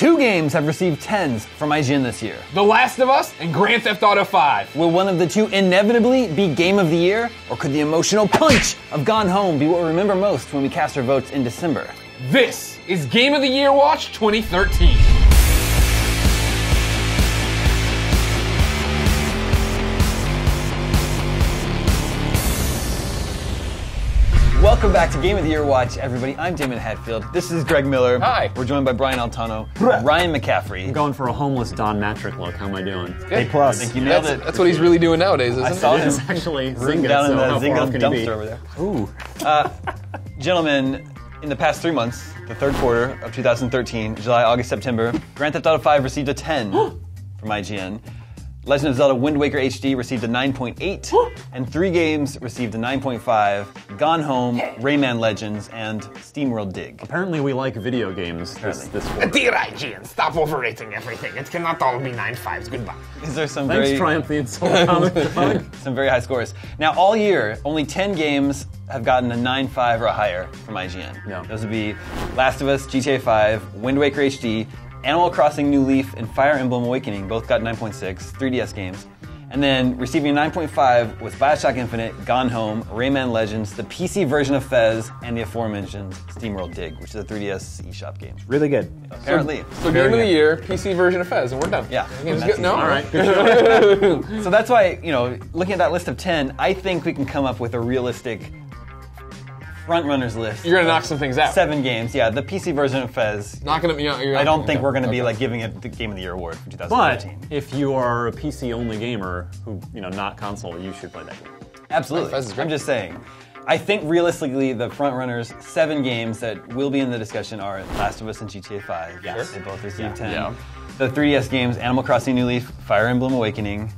2 games have received 10s from IGN this year. The Last of Us and Grand Theft Auto 5. Will one of the 2 inevitably be Game of the Year, or could the emotional punch of Gone Home be what we remember most when we cast our votes in December? This is Game of the Year Watch 2013. Welcome back to Game of the Year Watch, everybody. I'm Damon Hatfield. This is Greg Miller. Hi. We're joined by Brian Altano, Ryan McCaffrey. I'm going for a homeless Don Matrick look. How am I doing? A+. I think you nailed it. That's what he's really doing nowadays, isn't I it? saw It him is actually written Zynga, down so in the how far Zynga off can he be? dumpster over there. Ooh. Gentlemen, in the past 3 months, the third quarter of 2013, July, August, September, Grand Theft Auto 5 received a 10 from IGN. Legend of Zelda Wind Waker HD received a 9.8, and 3 games received a 9.5, Gone Home, Rayman Legends, and SteamWorld Dig. Apparently we like video games this quarter. Dear IGN, stop overrating everything. It cannot all be 9.5s. Goodbye. Is there some Thanks, very... Triumph the Insult comic dog. Some very high scores. Now, all year, only 10 games have gotten a 9.5 or higher from IGN. Yeah. Those would be Last of Us, GTA 5, Wind Waker HD, Animal Crossing New Leaf, and Fire Emblem Awakening. Both got 9.6, 3DS games. And then receiving 9.5 was Bioshock Infinite, Gone Home, Rayman Legends, the PC version of Fez, and the aforementioned SteamWorld Dig, which is a 3DS eShop game. Really good. Apparently. So Game of the Year, PC version of Fez, and we're done. Yeah. Game's That's good. No? easy. All right. Good show. So that's why, looking at that list of 10, I think we can come up with a realistic frontrunners list. You're going to knock some things out. 7 games, yeah. The PC version of Fez. Not going to. I don't think we're going to be like giving it the Game of the Year award for But 2013. if you are a PC-only gamer who, not console, you should play that game. Absolutely. Fez is great. I'm just saying. I think realistically, the frontrunners 7 games that will be in the discussion are Last of Us and GTA 5. Yes. They both received 10. Yeah. The 3DS games, Animal Crossing New Leaf, Fire Emblem Awakening,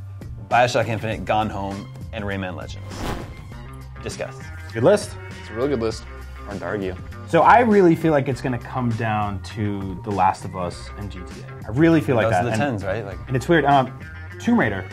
Bioshock Infinite, Gone Home, and Rayman Legends. Discuss. Good list. It's a really good list. Hard to argue. So I really feel like it's going to come down to The Last of Us and GTA. I really feel like Those that. are the And- 10s, right? Like And it's weird. Tomb Raider.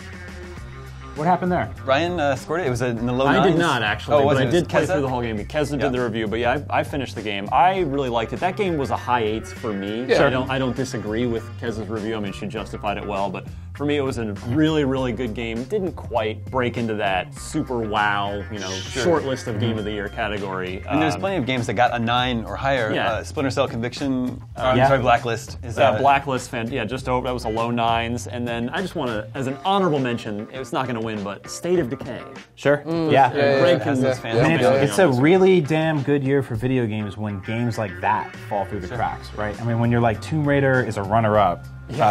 What happened there? Ryan scored it. It was in the low 9s. I did not actually, Oh, but was I it? did play Keza? through the whole game. Keza Yeah. did the review, but yeah, I finished the game. I really liked it. That game was a high 8s for me. Yeah. I don't disagree with Keza's review. I mean, she justified it well, but for me, it was a really, really good game. Didn't quite break into that super wow, short list of Game of the Year category. And there's plenty of games that got a 9 or higher. Yeah. Splinter Cell Conviction. Yeah. Sorry, Blacklist. Is Blacklist, just over. That was a low 9s. And then I just want to, as an honorable mention, it's not going to win, but State of Decay. Sure. Yeah, Greg has can those fans. I mean, Yeah. it's a really damn good year for video games when games like that fall through the cracks, right? I mean, when you're like Tomb Raider is a runner-up,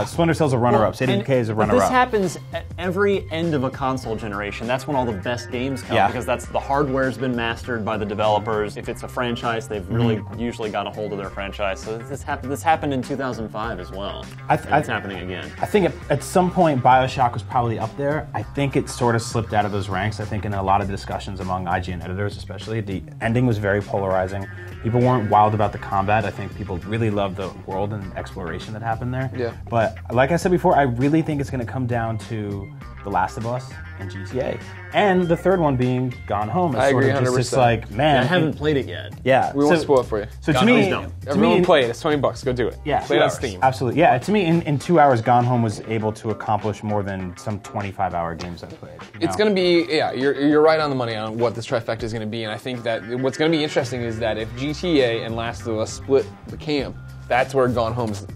Splinter Cell's a runner-up, State of Decay is a But runner-up. this happens at every end of a console generation. That's when all the best games come, Yeah. because that's the hardware's been mastered by the developers. If it's a franchise, they've really usually got a hold of their franchise. So this happened in 2005 as well. And it's happening again. I think at some point Bioshock was probably up there. I think it sort of slipped out of those ranks. I think in a lot of discussions among IGN editors especially, the ending was very polarizing. People weren't wild about the combat. I think people really loved the world and exploration that happened there. Yeah. But like I said before, I really think it's going to come down to The Last of Us and GTA. And the third one being Gone Home. It's I agree sort of just this 100%. like, man. I haven't played it yet. Yeah. We won't spoil it for you. So to Gone me, Home's done. Everyone play it. It's $20. Go do it. yeah, Play it on 2 hours. Steam. Absolutely. Yeah, to me, in 2 hours, Gone Home was able to accomplish more than some 25-hour games I've played. It's going to be, you're right on the money on what this trifecta is going to be, and I think that what's going to be interesting is that if GTA and Last of Us split the camp, that's where Gone Home's,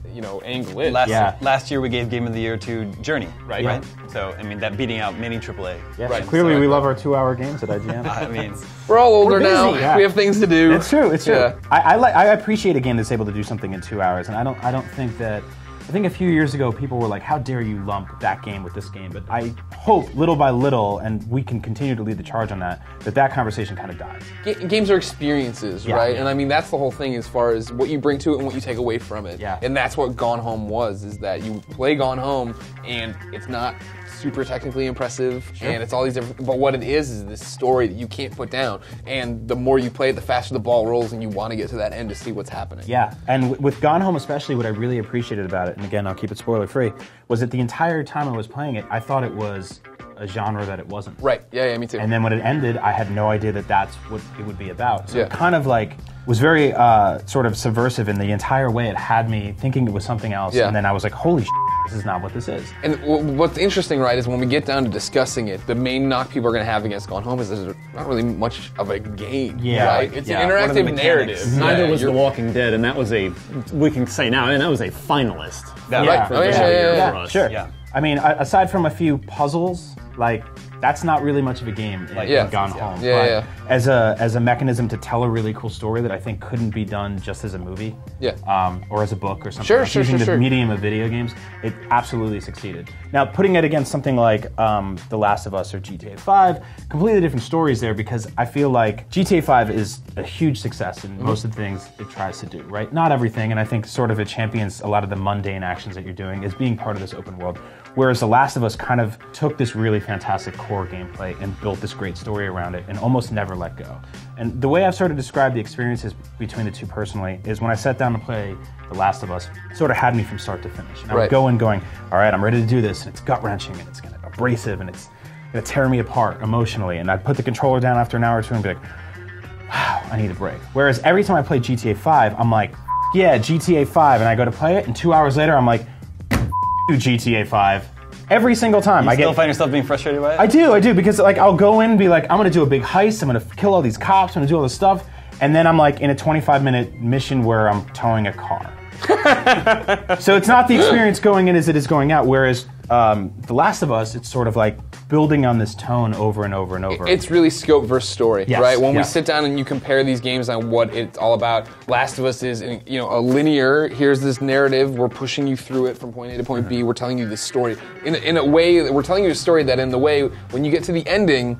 angle is. Last year we gave Game of the Year to Journey, Right. Right. So I mean that beating out many AAA. Yeah, Right. clearly So we I- love our 2-hour games at IGN. I mean, We're all older We're busy, now. yeah. We have things to do. It's true. It's true. Yeah. I appreciate a game that's able to do something in 2 hours, and I don't think that. I think a few years ago people were like, "How dare you lump that game with this game?" But I hope little by little, and we can continue to lead the charge on that conversation kind of dies. Games are experiences, Yeah. right? And I mean, that's the whole thing as far as what you bring to it and what you take away from it. Yeah. And that's what Gone Home was, is that you play Gone Home and it's not super technically impressive, and it's all these different, but what it is this story that you can't put down. And the more you play it, the faster the ball rolls, and you want to get to that end to see what's happening. Yeah, and with Gone Home especially, what I really appreciated about it, and again, I'll keep it spoiler free, was that the entire time I was playing it, I thought it was a genre that it wasn't. Right. Yeah, me too. And then when it ended, I had no idea that that's what it would be about. So Yeah. it kind of like was very sort of subversive in the entire way. It had me thinking it was something else, and then I was like, holy shit, this is not what this is. And what's interesting, right, is when we get down to discussing it, the main knock people are going to have against Gone Home is there's not really much of a game, right? It's an interactive narrative. Neither was The Walking Dead, and that was we can say now, and that was a finalist. Sure. Yeah. I mean, aside from a few puzzles, like, that's not really much of a game in Gone Home. But as a mechanism to tell a really cool story that I think couldn't be done just as a movie, or as a book or something. Using the medium of video games, it absolutely succeeded. Now, putting it against something like The Last of Us or GTA 5, completely different stories there, because I feel like GTA 5 is a huge success in most of the things it tries to do, right? Not everything, and I think sort of it champions a lot of the mundane actions that you're doing as being part of this open world. Whereas The Last of Us kind of took this really fantastic core gameplay and built this great story around it and almost never let go. And the way I've sort of described the experiences between the two personally is when I sat down to play The Last of Us, it sort of had me from start to finish. And I would go in going, all right, I'm ready to do this, and it's gut-wrenching, and it's kind of abrasive, and it's going to tear me apart emotionally. And I'd put the controller down after an hour or two and be like, wow, I need a break. Whereas every time I play GTA 5, I'm like, yeah, GTA 5, and I go to play it, and 2 hours later, I'm like, GTA 5 every single time. You still find yourself being frustrated by it? I do, because like I'll go in and be like, I'm gonna do a big heist, I'm gonna kill all these cops, I'm gonna do all this stuff, and then I'm like in a 25-minute mission where I'm towing a car. So it's not the experience going in as it is going out, whereas The Last of Us, it's sort of like building on this tone over and over and over. It's really scope versus story, right? When we sit down and you compare these games on what it's all about, Last of Us is, a linear, here's this narrative, we're pushing you through it from point A to point B, we're telling you this story. In a way, we're telling you a story that in the way, when you get to the ending,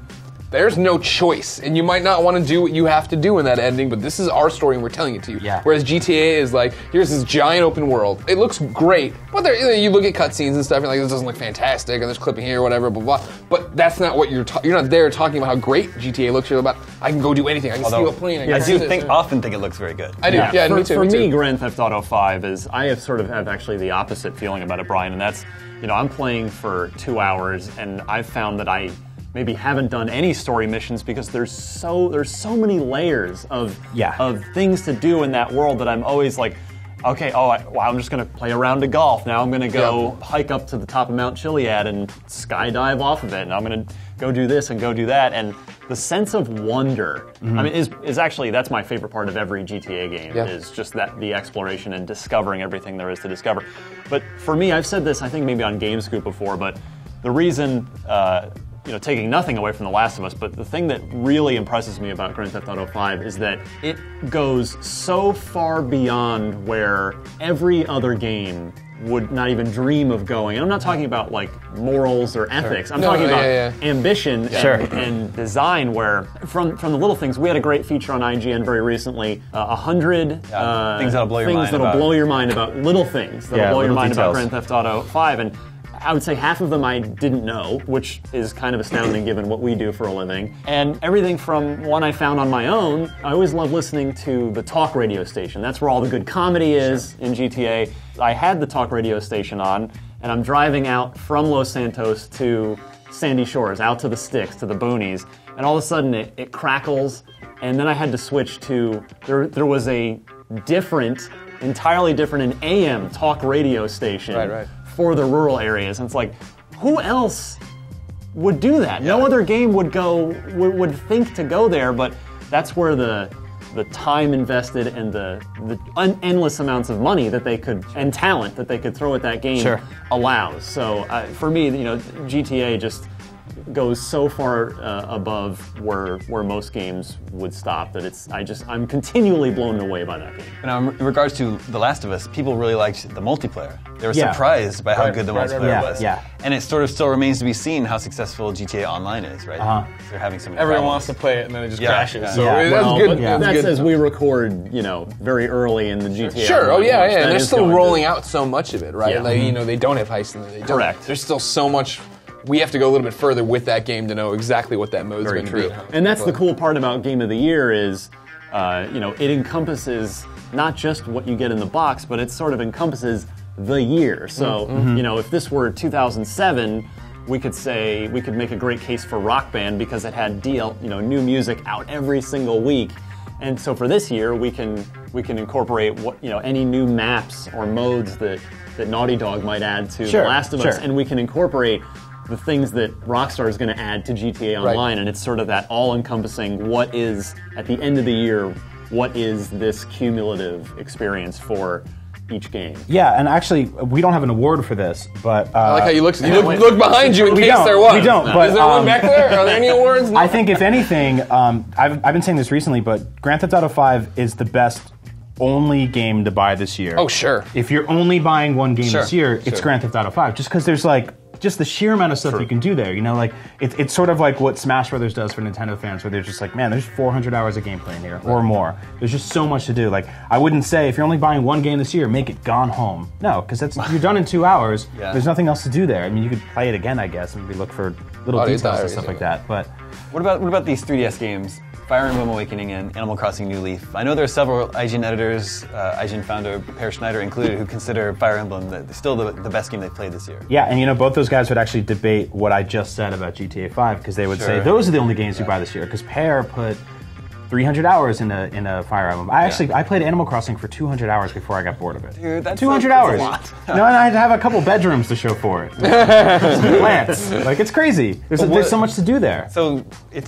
there's no choice, and you might not want to do what you have to do in that ending, but this is our story and we're telling it to you. Whereas GTA is like, here's this giant open world. It looks great, but you look at cutscenes and stuff, you're like, this doesn't look fantastic, and there's clipping here, whatever, blah, blah. But that's not what you're not there talking about how great GTA looks. You're about, I can go do anything. I can steal a plane. I do often think it looks very good. I do, me too. For me, Grand Theft Auto 5 is, I have actually the opposite feeling about it, Brian, and that's, I'm playing for 2 hours, and I've found that I maybe haven't done any story missions because there's so many layers of things to do in that world that I'm always like, okay, I'm just going to play a round of golf. Now I'm going to go hike up to the top of Mount Chiliad and skydive off of it, and I'm going to go do this and go do that. And the sense of wonder, I mean, is actually, that's my favorite part of every GTA game, is just the exploration and discovering everything there is to discover. But for me, I've said this, I think maybe on GameScoop before, but the reason, taking nothing away from The Last of Us, but the thing that really impresses me about Grand Theft Auto 5 is that it goes so far beyond where every other game would not even dream of going. And I'm not talking about like morals or ethics. I'm talking about ambition and design, where from the little things, we had a great feature on IGN very recently, 100 things that'll blow your mind about little things that'll blow your mind about Grand Theft Auto 5. And I would say half of them I didn't know, which is kind of astounding given what we do for a living. And everything from one I found on my own, I always love listening to the talk radio station. That's where all the good comedy is in GTA. I had the talk radio station on, and I'm driving out from Los Santos to Sandy Shores, out to the sticks, to the boonies, and all of a sudden it crackles, and then I had to switch to, there was a entirely different, an AM talk radio station. For the rural areas, and it's like, who else would do that? No other game would think to go there, but that's where the time invested and the endless amounts of money that they could, and talent that they could throw at that game allows. So for me, GTA just goes so far above where most games would stop that I'm continually blown away by that game. Now, in regards to The Last of Us, people really liked the multiplayer. They were surprised by how good the multiplayer was. And it sort of still remains to be seen how successful GTA Online is, right? They're having so many Everyone problems. wants to play it, and then it just crashes. So that's good. That's as we record, very early in the GTA. Sure. Online launch. And they're still rolling out so much of it, right? Like, they don't have heists in it. Correct. There's still so much. We have to go a little bit further with that game to know exactly what that mode is going to be. And that's the cool part about Game of the Year is, it encompasses not just what you get in the box, but it sort of encompasses the year. So, if this were 2007, we could make a great case for Rock Band because it had new music out every single week. And so for this year, we can incorporate any new maps or modes that Naughty Dog might add to The Last of Us, and we can incorporate the things that Rockstar is going to add to GTA Online, and it's sort of that all-encompassing, what is, at the end of the year, what is this cumulative experience for each game? Yeah, and actually, we don't have an award for this, but... I like how you look behind you in case there was. We don't, No. but... Is there one back there? Are there any awards? No. I think, if anything, I've been saying this recently, but Grand Theft Auto 5 is the best only game to buy this year. Oh, sure. If you're only buying one game this year, it's Grand Theft Auto 5, just because there's just the sheer amount of stuff you can do there. It's sort of like what Smash Brothers does for Nintendo fans, where they're just like, man, there's 400 hours of gameplay in here, or more. There's just so much to do. Like, I wouldn't say, if you're only buying one game this year, make it Gone Home. No, because you're done in 2 hours. Yeah. There's nothing else to do there. I mean, you could play it again, I guess, and maybe look for little details and stuff like that. But what about these 3DS games? Fire Emblem Awakening and Animal Crossing New Leaf. I know there are several IGN editors, IGN founder Per Schneider included, who consider Fire Emblem still the best game they've played this year. Yeah, and both those guys would actually debate what I just said about GTA 5, because they would say those are the only games you buy this year, because Per put 300 hours in a Fire Emblem. I played Animal Crossing for 200 hours before I got bored of it. Dude, that's 200 hours. A lot. No, and I'd have a couple bedrooms to show for it. Some plants. It's crazy. There's so much to do there. So you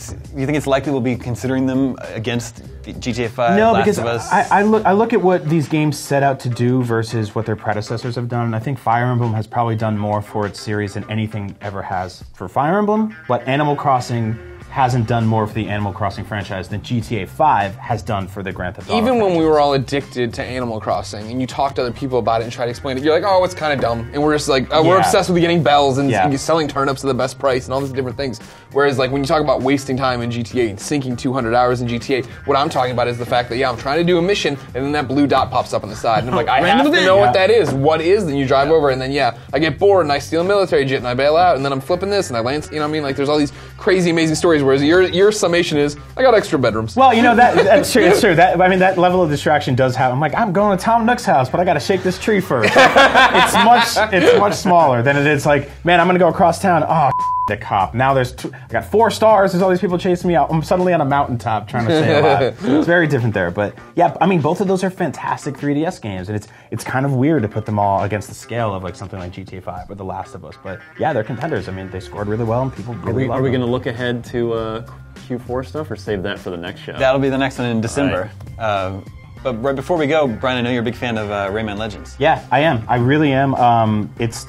think it's likely we'll be considering them against GTA 5? No, Last because of Us? I look at what these games set out to do versus what their predecessors have done. And I think Fire Emblem has probably done more for its series than anything ever has for Fire Emblem. But Animal Crossing hasn't done more for the Animal Crossing franchise than GTA 5 has done for the Grand Theft Auto Even franchise. when we were all addicted to Animal Crossing, and you talk to other people about it and try to explain it, you're like, oh, it's kind of dumb. And we're just like, we're obsessed with getting bells and selling turnips at the best price and all these different things. Whereas, when you talk about wasting time in GTA and sinking 200 hours in GTA, what I'm talking about is the fact that, I'm trying to do a mission, and then that blue dot pops up on the side. And I'm like, I have to know what that is. What is? Then you drive over, and then, I get bored, and I steal a military jet, and I bail out, and then I'm flipping this, and I land, you know what I mean? There's all these crazy, amazing stories, whereas your summation is, I got extra bedrooms. Well, that's true. It's true. That level of distraction does happen. I'm like, I'm going to Tom Nook's house, but I got to shake this tree first. It's much smaller than it is. Like, man, I'm going to go across town. Oh, the cop. Now I got 4 stars. There's all these people chasing me out. I'm suddenly on a mountaintop trying to stay alive. It's very different there. But yeah, I mean, both of those are fantastic 3DS games, and it's kind of weird to put them all against the scale of something like GTA 5 or The Last of Us. But yeah, they're contenders. I mean, they scored really well, and people really love them. Are we going to look ahead to Q4 stuff, or save that for the next show? That'll be the next one in December. Right. But right before we go, Brian, I know you're a big fan of Rayman Legends. Yeah, I am. I really am. It's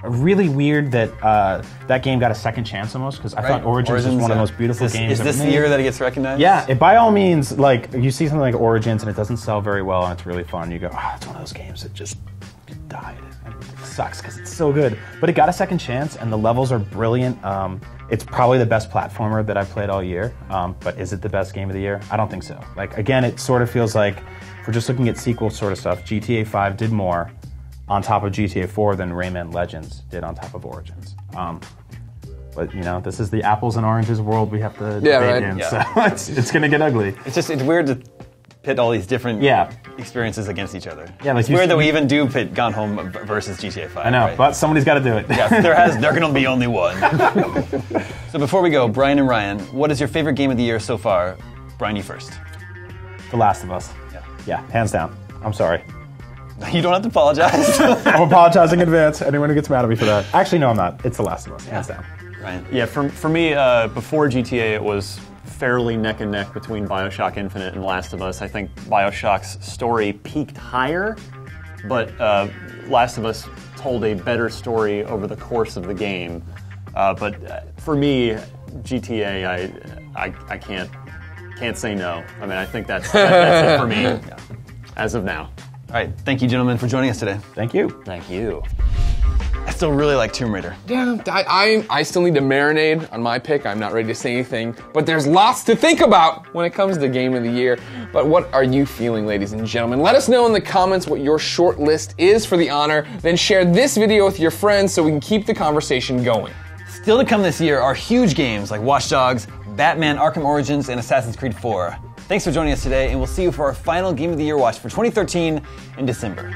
really weird that that game got a second chance almost, because I thought Origins was one of the most beautiful games ever made. Is this the year that it gets recognized? Yeah, by all means, you see something like Origins and it doesn't sell very well and it's really fun. You go, it's one of those games that just died. And it sucks because it's so good. But it got a second chance and the levels are brilliant. It's probably the best platformer that I've played all year. But is it the best game of the year? I don't think so. Again, it sort of feels like, if we're just looking at sequel sort of stuff, GTA 5 did more on top of GTA 4 than Rayman Legends did on top of Origins. But this is the apples and oranges world we have to debate in, so it's going to get ugly. It's weird to pit all these different experiences against each other. Yeah, it's weird that we even do pit Gone Home versus GTA 5. I know, but somebody's got to do it. Yes, there can only be only one. So before we go, Brian and Ryan, what is your favorite game of the year so far? Brian, you first. The Last of Us. Yeah, hands down. I'm sorry. You don't have to apologize. I'm apologizing in advance. Anyone who gets mad at me for that. Actually, no, I'm not. It's The Last of Us, hands down. Ryan? Yeah, for me, before GTA, it was fairly neck and neck between BioShock Infinite and Last of Us. I think BioShock's story peaked higher, but Last of Us told a better story over the course of the game. But for me, GTA, I can't say no. I mean, I think that's it for me as of now. All right, thank you, gentlemen, for joining us today. Thank you. Thank you. I still really like Tomb Raider. Yeah, I still need to marinate on my pick. I'm not ready to say anything, but there's lots to think about when it comes to Game of the Year. But what are you feeling, ladies and gentlemen? Let us know in the comments what your short list is for the honor. Then share this video with your friends so we can keep the conversation going. Still to come this year are huge games like Watch Dogs, Batman Arkham Origins, and Assassin's Creed 4. Thanks for joining us today, and we'll see you for our final Game of the Year watch for 2013 in December.